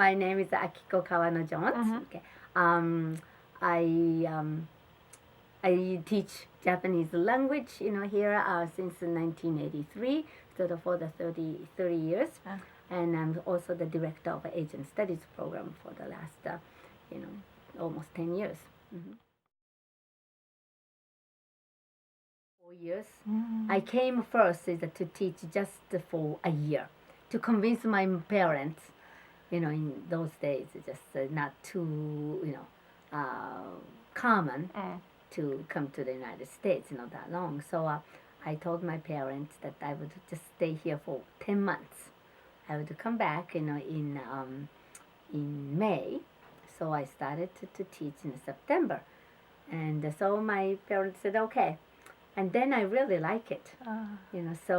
my name is Akiko Kawano-Jones. Okay. I I teach Japanese language, here since 1983, so for the 30 years. And I'm also the director of Asian Studies program for the last, almost 10 years. 4 years. I came first is to teach just for a year to convince my parents. In those days, it's just not too, common to come to the United States, not that long. So I told my parents that I would just stay here for 10 months. I would come back, in May. So I started to teach in September. And so my parents said, okay. And then I really like it. So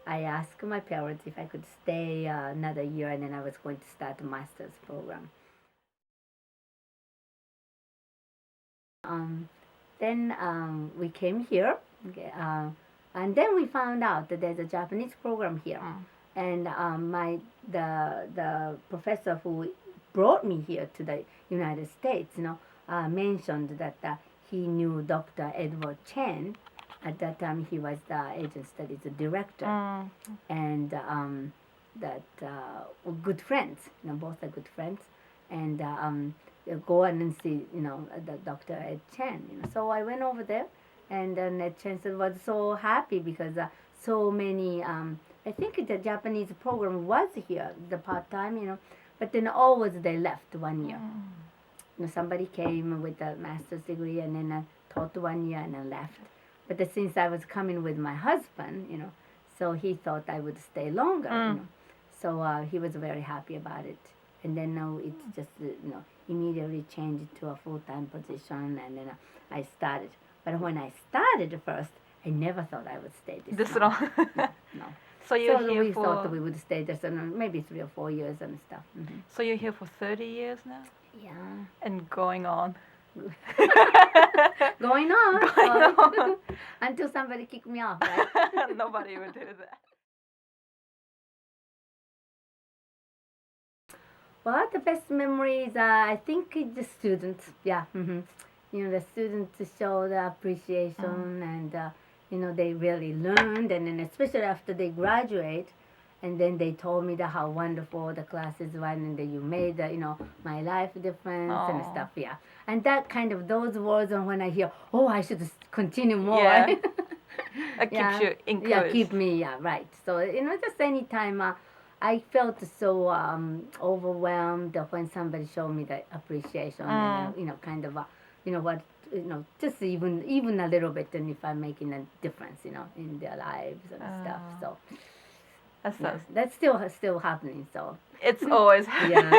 I asked my parents if I could stay another year, and then I was going to start a master's program. Then we came here, and then we found out that there's a Japanese program here. And the professor who brought me here to the United States, mentioned that he knew Dr. Edward Chen. At that time, he was the Asian Studies director, and that good friends. Both are good friends, and go and see, the Dr. Ed Chen. So I went over there, and then Ed Chen was so happy because so many. I think the Japanese program was here, the part time, but then always they left 1 year. Somebody came with a master's degree and then taught 1 year and then left. But since I was coming with my husband, so he thought I would stay longer, So he was very happy about it. And then now it's just, immediately changed to a full-time position, and then I started. But when I started first, I never thought I would stay this long. No. So we thought we would stay there maybe 3 or 4 years and stuff. So you're here for 30 years now? Yeah. And going on. Going on. Until somebody kick me off, right? Nobody would do that. Well, the best memories, I think the students, yeah. The students show the appreciation and, they really learned. And then especially after they graduate, and then they told me how wonderful the classes were, and that you made, my life difference and stuff, yeah. And that kind of, those words, and when I hear, I should continue more. Yeah. It keeps you encouraged. Yeah, keep me, right. So, just any time I felt so overwhelmed when somebody showed me the appreciation and, kind of, just even a little bit, and if I'm making a difference, in their lives and stuff. So that's still happening. So it's always yeah.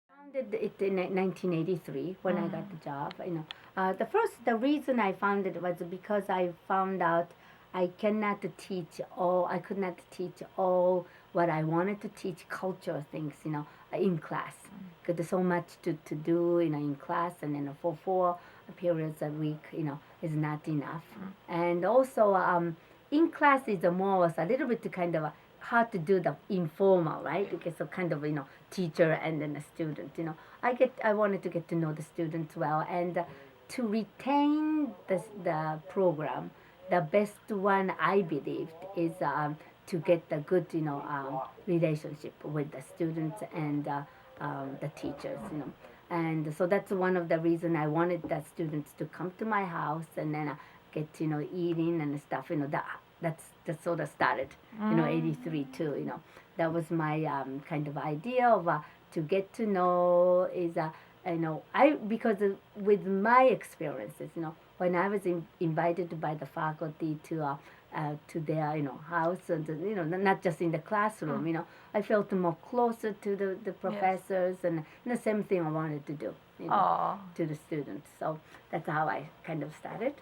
Founded it in 1983 when I got the job. The reason I found it was because I found out I could not teach all what I wanted to teach, cultural things, in class. Because there's so much to do, in class, and then for 4 periods a week, is not enough. And also, in class is more a little bit kind of hard to do the informal, right? Because so kind of, teacher and then a student, I wanted to get to know the students well, and to retain the program. The best one, I believed, is to get a good, relationship with the students and the teachers, And so that's one of the reasons I wanted the students to come to my house and then get, eating and stuff, That's sort of started, 83 too, That was my kind of idea of to get to know is, because with my experiences, when I was invited by the faculty to their, house, and, not just in the classroom, I felt more closer to the professors, and the same thing I wanted to do, to the students. So that's how I kind of started.